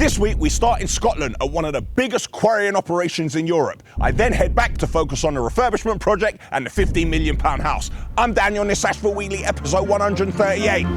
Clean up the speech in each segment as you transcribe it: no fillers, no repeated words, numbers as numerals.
This week we start in Scotland at one of the biggest quarrying operations in Europe. I then head back to focus on the refurbishment project and the £15 million house. I'm Daniel, and this is Ashville Weekly, episode 138.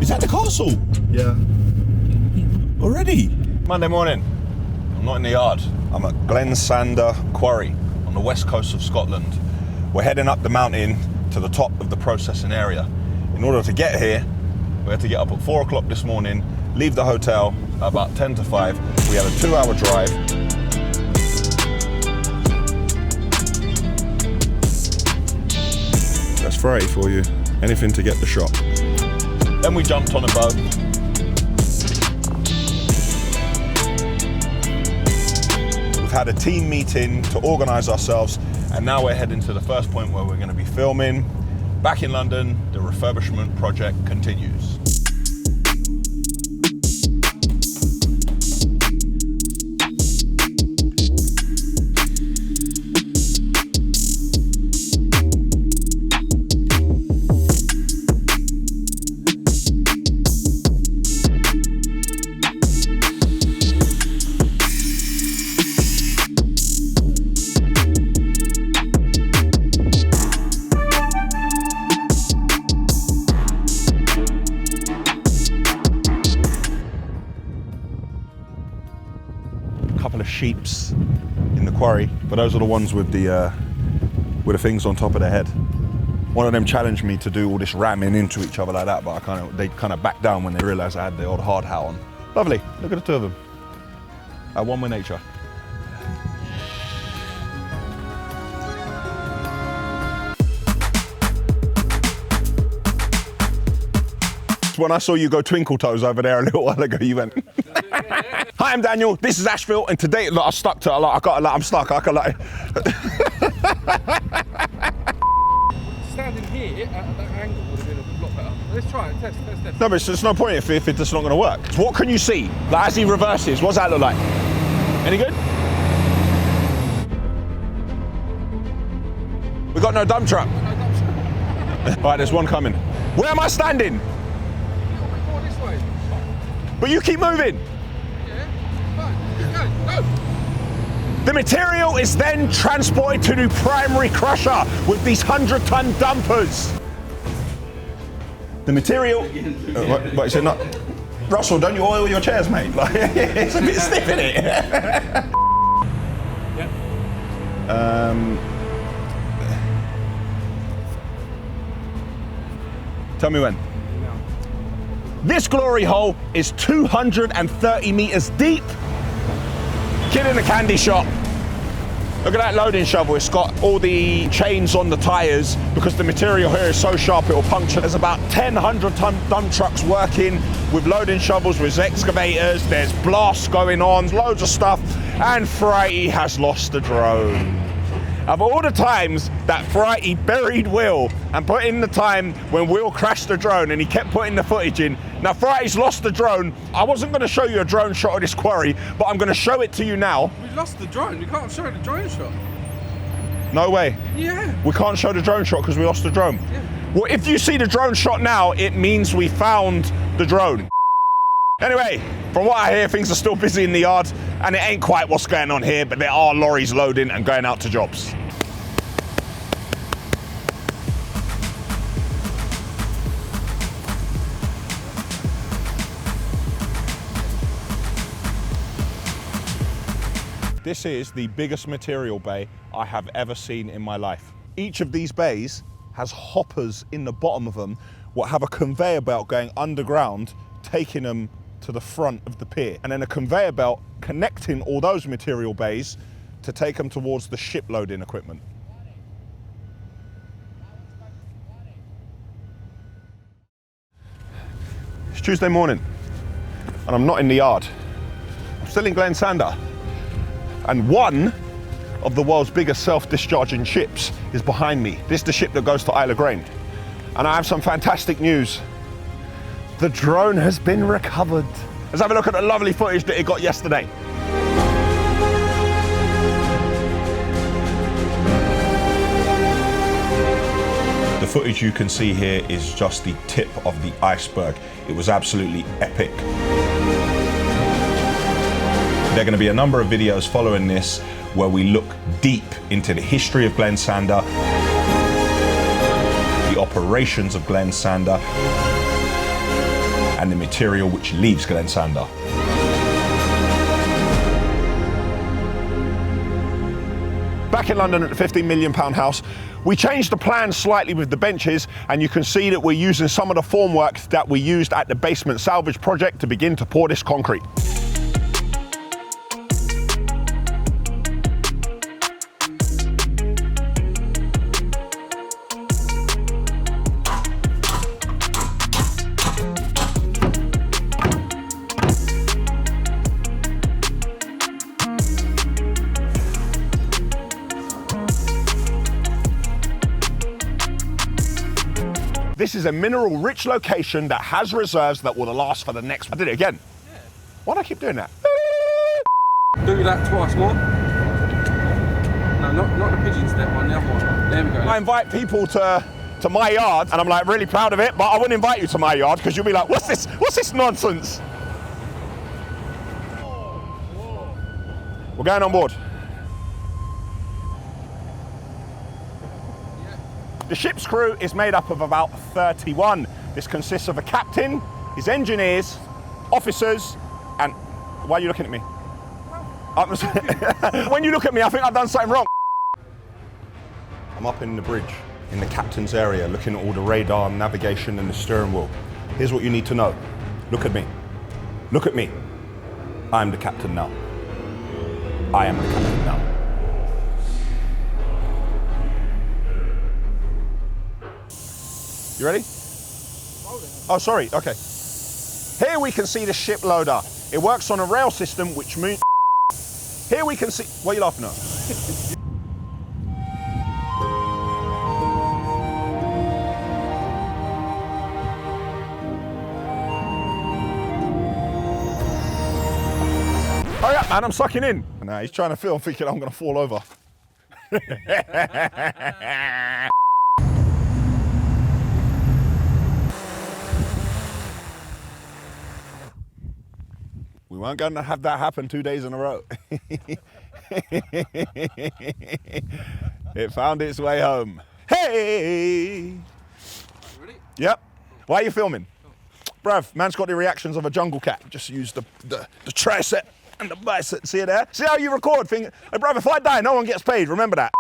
Is that the castle? Yeah. Already? Monday morning. I'm not in the yard. I'm at Glensander Quarry on the west coast of Scotland. We're heading up the mountain to the top of the processing area. In order to get here, we had to get up at 4 o'clock this morning, leave the hotel about 10 to 5. We had a 2-hour drive. That's Friday for you. Anything to get the shot. Then we jumped on a boat. We've had a team meeting to organise ourselves, and now we're heading to the first point where we're going to be filming. Back in London, the refurbishment project continues. Couple of sheeps in the quarry, but those are the ones with the things on top of their head. One of them challenged me to do all this ramming into each other like that, but they kind of backed down when they realised I had the old hard hat on. Lovely, look at the two of them. At one with nature. When I saw you go twinkle toes over there a little while ago, you went. Hi, I'm Daniel. This is Ashville, and today, look, I'm stuck to a lot. I'm stuck. I can like. Standing here at that angle would have been a lot better. Let's try it. Test. No, but there's no point if it's just not going to work. So what can you see? Like, as he reverses, what's that look like? Any good? We got no dump truck. All right, there's one coming. Where am I standing? This way. But you keep moving. Go. The material is then transported to the primary crusher with these 100-ton dumpers. The material. What is it not? Russell, don't you oil your chairs, mate? Like, it's a bit stiff, isn't it? Yeah. Tell me when. This glory hole is 230 meters deep. Kid in a candy shop. Look at that loading shovel. It's got all the chains on the tyres because the material here is so sharp it will puncture. There's about 10 100-ton dump trucks working with loading shovels, with excavators. There's blasts going on, loads of stuff. And Frighty has lost the drone. Of all the times that Frighty buried Will and put in the time when Will crashed the drone and he kept putting the footage in, now Frighty's lost the drone. I wasn't going to show you a drone shot of this quarry, but I'm going to show it to you now. We lost the drone. You can't show the drone shot. No way. Yeah. We can't show the drone shot because we lost the drone. Yeah. Well, if you see the drone shot now, it means we found the drone. Anyway, from what I hear, things are still busy in the yard, and it ain't quite what's going on here, but there are lorries loading and going out to jobs. This is the biggest material bay I have ever seen in my life. Each of these bays has hoppers in the bottom of them, what have a conveyor belt going underground, taking them to the front of the pier, and then a conveyor belt connecting all those material bays to take them towards the ship loading equipment. It's Tuesday morning, and I'm not in the yard. I'm still in Glensander, and one of the world's biggest self-discharging ships is behind me. This is the ship that goes to Isle of Grain, and I have some fantastic news. The drone has been recovered. Let's have a look at the lovely footage that it got yesterday. footage you can see here is just the tip of the iceberg. It was absolutely epic. There are going to be a number of videos following this where we look deep into the history of Glen Sander, the operations of Glen Sander, and the material which leaves Glen Sander. Back in London at the £15 million house, we changed the plan slightly with the benches, and you can see that we're using some of the formwork that we used at the basement salvage project to begin to pour this concrete. This is a mineral-rich location that has reserves that will last for the next... I did it again. Yeah. Why do I keep doing that? Do that twice more. No, not the pigeon step one, the other one. There we go. I invite people to my yard, and I'm like really proud of it, but I wouldn't invite you to my yard because you'll be like, what's this nonsense? We're going on board. The ship's crew is made up of about 31. This consists of a captain, his engineers, officers, and... Why are you looking at me? When you look at me, I think I've done something wrong. I'm up in the bridge, in the captain's area, looking at all the radar, navigation, and the steering wheel. Here's what you need to know. Look at me. Look at me. I'm the captain now. I am the captain now. You ready? Oh, sorry, okay. Here we can see the ship loader. It works on a rail system, which means... Here we can see... What are you laughing at? Hurry up, man, I'm sucking in. Nah, he's trying to film, thinking I'm gonna fall over. We weren't going to have that happen 2 days in a row. It found its way home. Hey! Ready? Yep. Why are you filming? Bruv, man's got the reactions of a jungle cat. Just use the tricep and the bicep. See it there? See how you record things? Hey, bruv, if I die, no one gets paid. Remember that.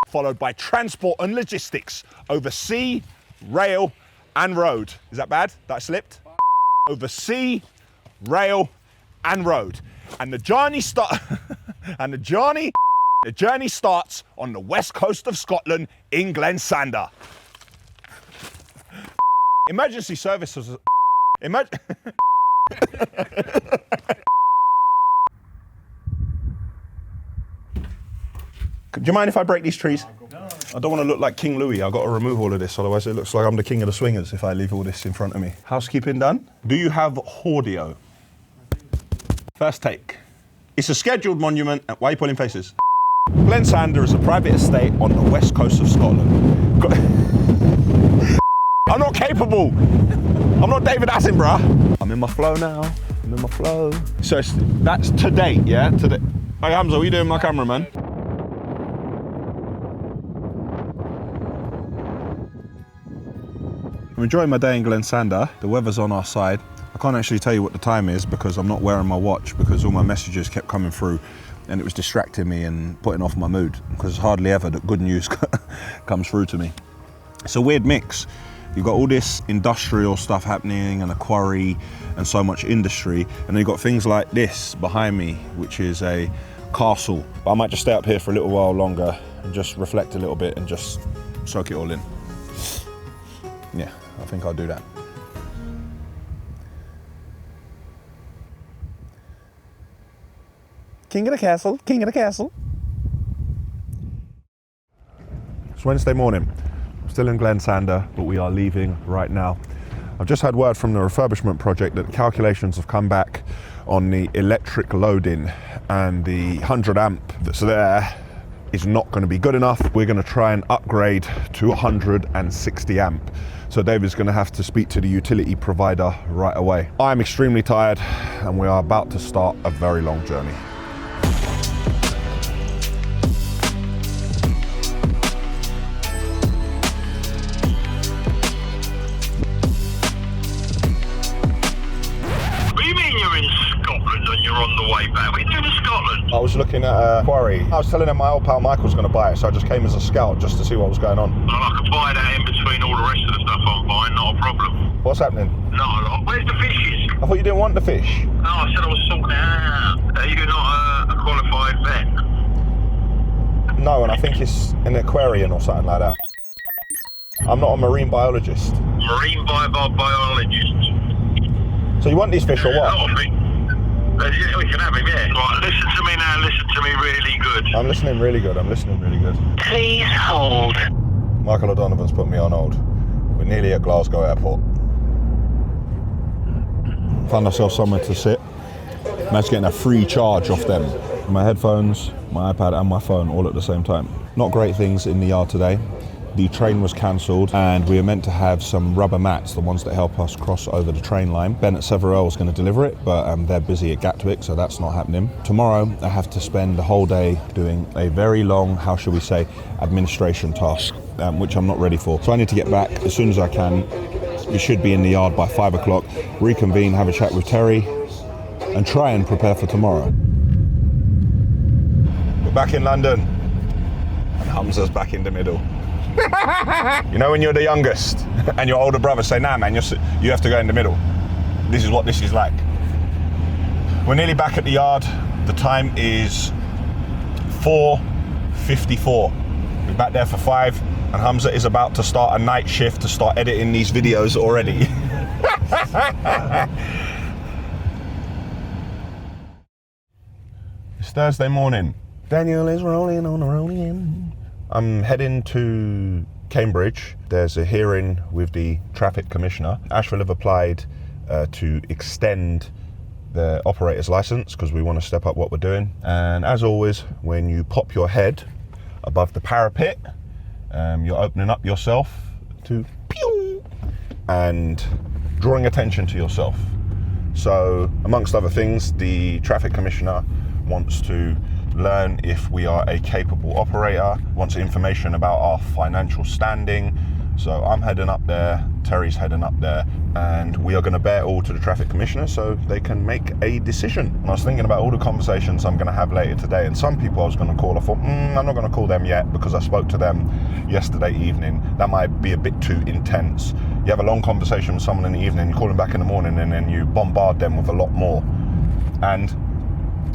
Followed by transport and logistics over sea, rail, and road. Is that bad? That I slipped? Over sea, rail, and road. And the journey starts on the west coast of Scotland in Glen Sander. Emergency services. Do you mind if I break these trees? I don't want to look like King Louis. I've got to remove all of this, otherwise it looks like I'm the king of the swingers if I leave all this in front of me. Housekeeping done. Do you have audio? First take. It's a scheduled monument. Why are you pulling faces? Glen Sander is a private estate on the west coast of Scotland. I'm not capable. I'm not David Attenborough. I'm in my flow now. I'm in my flow. So that's to date, yeah? Today. Hey Hamza, what are you doing, my cameraman? I'm enjoying my day in Glen Sander. The weather's on our side. I can't actually tell you what the time is because I'm not wearing my watch because all my messages kept coming through and it was distracting me and putting off my mood because it's hardly ever that good news comes through to me. It's a weird mix. You've got all this industrial stuff happening and a quarry and so much industry, and then you've got things like this behind me, which is a castle. I might just stay up here for a little while longer and just reflect a little bit and just soak it all in. Yeah, I think I'll do that. King of the castle, king of the castle. It's Wednesday morning. I'm still in Glen Sander, but we are leaving right now. I've just had word from the refurbishment project that the calculations have come back on the electric loading and the 100 amp that's there is not going to be good enough. We're going to try and upgrade to 160 amp. So David's going to have to speak to the utility provider right away. I'm extremely tired and we are about to start a very long journey. I was looking at a Quarry. I was telling him my old pal Michael's going to buy it, so I just came as a scout just to see what was going on. Well, I could buy that in between all the rest of the stuff I'm buying, not a problem. What's happening? No, where's the fishes? I thought you didn't want the fish. No, I said I was sorting it out. Are you not a qualified vet? No, and I think it's an aquarium or something like that. I'm not a marine biologist. Marine biologist. So you want these fish or what? No, I think. Yeah, we can have him, yeah. Right, listen to me now, listen to me really good. I'm listening really good, I'm listening really good. Please hold. Michael O'Donovan's put me on hold. We're nearly at Glasgow Airport. Found ourselves somewhere to sit. Managed getting a free charge off them. My headphones, my iPad and my phone all at the same time. Not great things in the yard today. The train was cancelled and we were meant to have some rubber mats, the ones that help us cross over the train line. Ben at Severell was going to deliver it, but they're busy at Gatwick, so that's not happening. Tomorrow, I have to spend the whole day doing a very long, how should we say, administration task, which I'm not ready for. So I need to get back as soon as I can. We should be in the yard by 5 o'clock, reconvene, have a chat with Terry, and try and prepare for tomorrow. We're back in London, and Hamza's back in the middle. You know when you're the youngest and your older brother say, nah man, you have to go in the middle. This is what this is like. We're nearly back at the yard. The time is 4:54. We're back there for 5 and Hamza is about to start a night shift to start editing these videos already. It's Thursday morning. Daniel is rolling on a rolling. I'm heading to Cambridge. There's a hearing with the traffic commissioner. Ashville have applied to extend the operator's license because we want to step up what we're doing. And as always, when you pop your head above the parapet, you're opening up yourself to pew and drawing attention to yourself. So amongst other things, the traffic commissioner wants to learn if we are a capable operator, wants information about our financial standing. So I'm heading up there, Terry's heading up there, and we are going to bear all to the traffic commissioner so they can make a decision. And I was thinking about all the conversations I'm going to have later today, and some people I was going to call, I thought, I'm not going to call them yet because I spoke to them yesterday evening. That might be a bit too intense. You have a long conversation with someone in the evening, you call them back in the morning, and then you bombard them with a lot more. And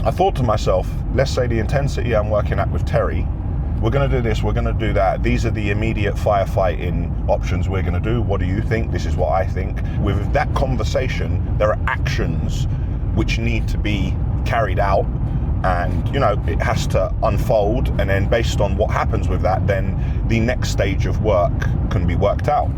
I thought to myself, let's say the intensity I'm working at with Terry, we're going to do this, we're going to do that. These are the immediate firefighting options we're going to do. What do you think? This is what I think. With that conversation, there are actions which need to be carried out, and you know, it has to unfold, and then based on what happens with that, then the next stage of work can be worked out.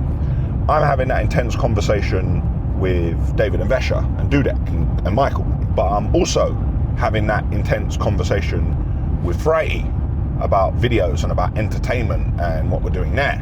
I'm having that intense conversation with David and Vesha and Dudek and Michael, but I'm also having that intense conversation with Frey about videos and about entertainment and what we're doing there.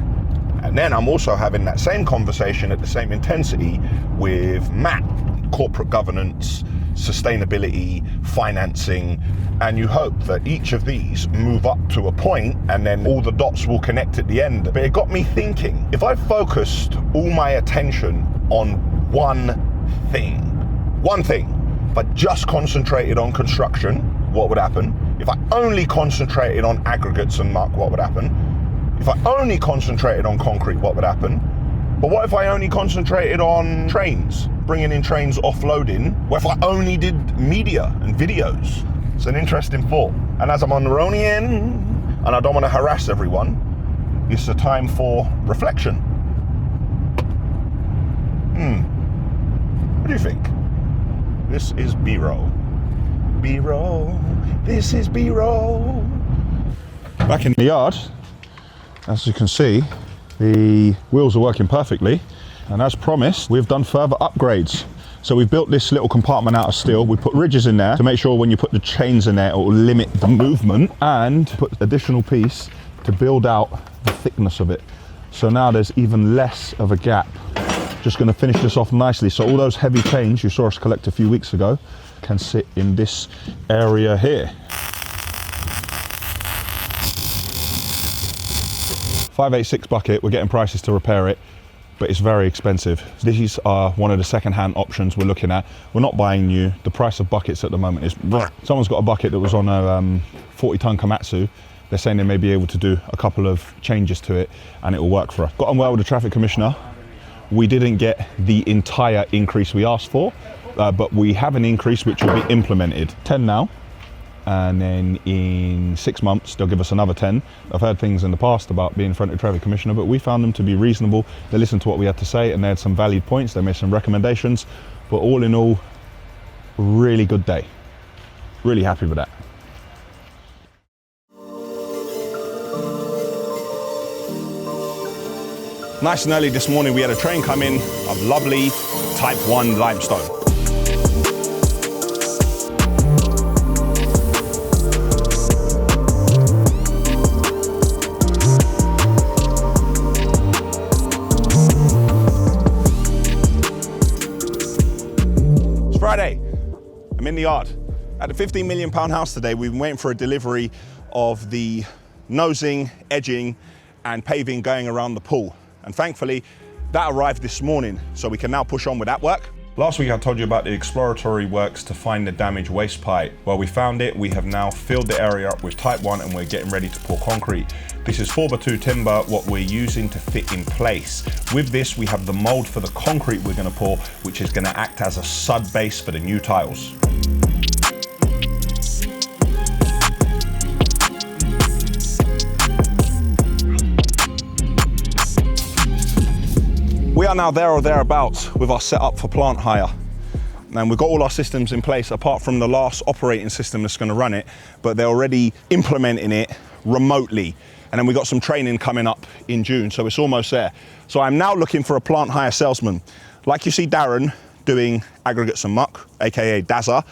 And then I'm also having that same conversation at the same intensity with Matt, corporate governance, sustainability, financing, and you hope that each of these move up to a point and then all the dots will connect at the end. But it got me thinking, if I focused all my attention on one thing, if I just concentrated on construction, what would happen? If I only concentrated on aggregates and muck, what would happen? If I only concentrated on concrete, what would happen? But what if I only concentrated on trains, bringing in trains, offloading? What if I only did media and videos? It's an interesting thought. And as I'm on the Ronian, and I don't want to harass everyone, it's a time for reflection. What do you think? This is B-roll. B-roll. This is B-roll. Back in the yard, as you can see, the wheels are working perfectly. And as promised, we've done further upgrades. So we've built this little compartment out of steel. We put ridges in there to make sure when you put the chains in there, it will limit the movement, and put additional piece to build out the thickness of it. So now there's even less of a gap. Just going to finish this off nicely. So all those heavy chains you saw us collect a few weeks ago can sit in this area here. 586 bucket, we're getting prices to repair it, but it's very expensive. These are one of the second-hand options we're looking at. We're not buying new. The price of buckets at the moment is... Someone's got a bucket that was on a 40-ton Komatsu. They're saying they may be able to do a couple of changes to it and it will work for us. Got on well with the traffic commissioner. We didn't get the entire increase we asked for, but we have an increase which will be implemented. 10 now. And then in 6 months, they'll give us another 10. I've heard things in the past about being in front of the traffic commissioner, but we found them to be reasonable. They listened to what we had to say and they had some valid points. They made some recommendations, but all in all, really good day. Really happy with that. Nice and early this morning, we had a train come in of lovely Type 1 limestone. Friday, I'm in the yard. At the £15 million house today, we've been waiting for a delivery of the nosing, edging, and paving going around the pool. And thankfully, that arrived this morning, so we can now push on with that work. Last week I told you about the exploratory works to find the damaged waste pipe. Well, we found it. We have now filled the area up with Type 1 and we're getting ready to pour concrete. This is 4x2 timber, what we're using to fit in place. With this, we have the mold for the concrete we're gonna pour, which is gonna act as a sud base for the new tiles. We are now there or thereabouts with our setup for plant hire. And we've got all our systems in place apart from the last operating system that's going to run it, but they're already implementing it remotely. And then we've got some training coming up in June, so it's almost there. So I'm now looking for a plant hire salesman. Like you see Darren doing aggregates and muck, AKA Dazza,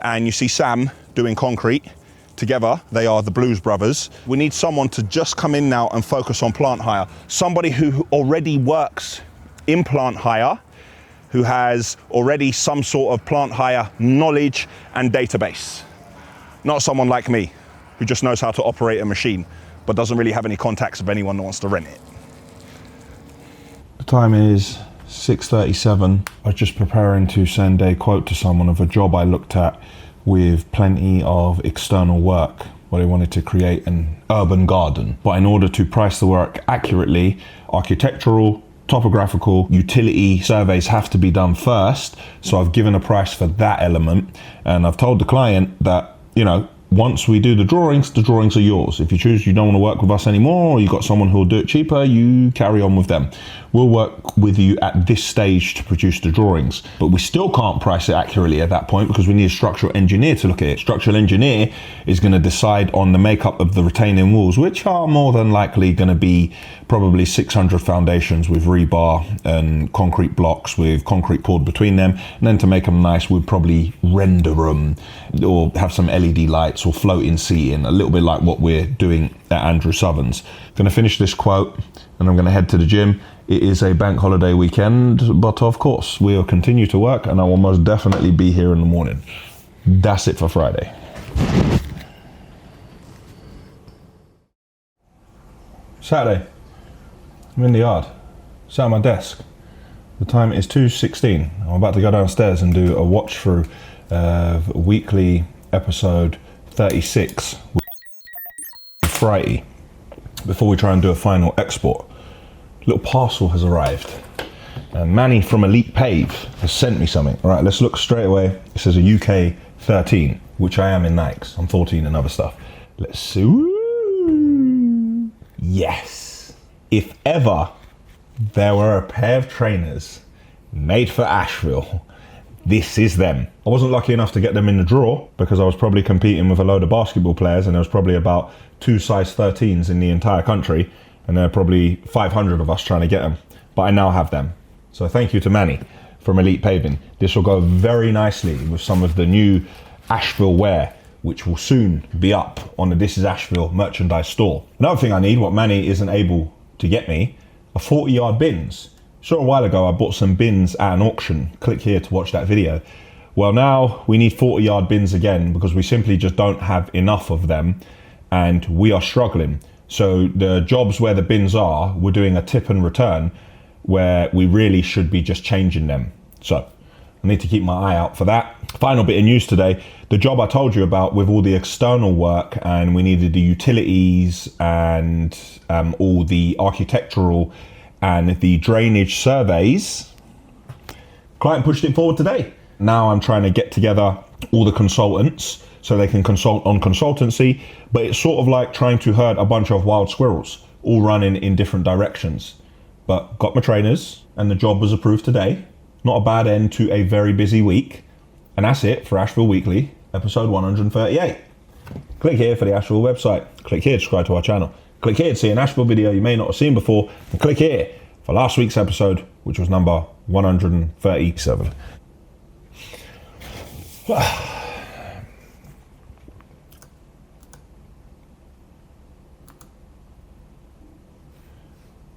and you see Sam doing concrete. Together, they are the Blues Brothers. We need someone to just come in now and focus on plant hire. Somebody who already works in plant hire, who has already some sort of plant hire knowledge and database. Not someone like me, who just knows how to operate a machine, but doesn't really have any contacts of anyone that wants to rent it. The time is 6:37. I was just preparing to send a quote to someone of a job I looked at with plenty of external work, where they wanted to create an urban garden. But in order to price the work accurately, architectural, topographical, utility surveys have to be done first. So I've given a price for that element. And I've told the client that, you know, once we do the drawings are yours. If you choose you don't want to work with us anymore, or you've got someone who'll do it cheaper, you carry on with them. We'll work with you at this stage to produce the drawings, but we still can't price it accurately at that point because we need a structural engineer to look at it. Structural engineer is going to decide on the makeup of the retaining walls, which are more than likely going to be probably 600 foundations with rebar and concrete blocks with concrete poured between them. And then to make them nice, we'd probably render them or have some LED lights or floating seating, a little bit like what we're doing at Andrew Southern's. Going to finish this quote and I'm going to head to the gym. It is a bank holiday weekend, but of course we'll continue to work and I will most definitely be here in the morning. That's it for Friday. Saturday, I'm in the yard, sat at my desk. The time is 2:16. I'm about to go downstairs and do a watch through of weekly episode 36 with Friday before we try and do a final export. Little parcel has arrived and Manny from Elite Pave has sent me something. All right, let's look straight away. It says a UK 13, which I am in Nikes. I'm 14 and other stuff. Let's see. Ooh. Yes. If ever there were a pair of trainers made for Ashville, this is them. I wasn't lucky enough to get them in the draw because I was probably competing with a load of basketball players and there was probably about 2 size 13s in the entire country. And there are probably 500 of us trying to get them, but I now have them. So thank you to Manny. from Elite Paving. This will go very nicely with some of the new Ashville wear, which will soon be up on the This Is Ashville merchandise store. Another thing I need, what Manny isn't able to get me, are 40-yard bins. So a while ago I bought some bins at an auction. Click here to watch that video. Well, now we need 40-yard bins again because we simply just don't have enough of them and we are struggling. So the jobs where the bins are, we're doing a tip and return where we really should be just changing them. So I need to keep my eye out for that. Final bit of news today, the job I told you about with all the external work, and we needed the utilities and all the architectural and the drainage surveys. Client pushed it forward today. Now I'm trying to get together all the consultants so they can consult on consultancy, but it's sort of like trying to herd a bunch of wild squirrels, all running in different directions. But got my trainers and the job was approved today. Not a bad end to a very busy week. And that's it for Ashville Weekly, episode 138. Click here for the Ashville website. Click here to subscribe to our channel. Click here to see an Ashville video you may not have seen before. And click here for last week's episode, which was number 137.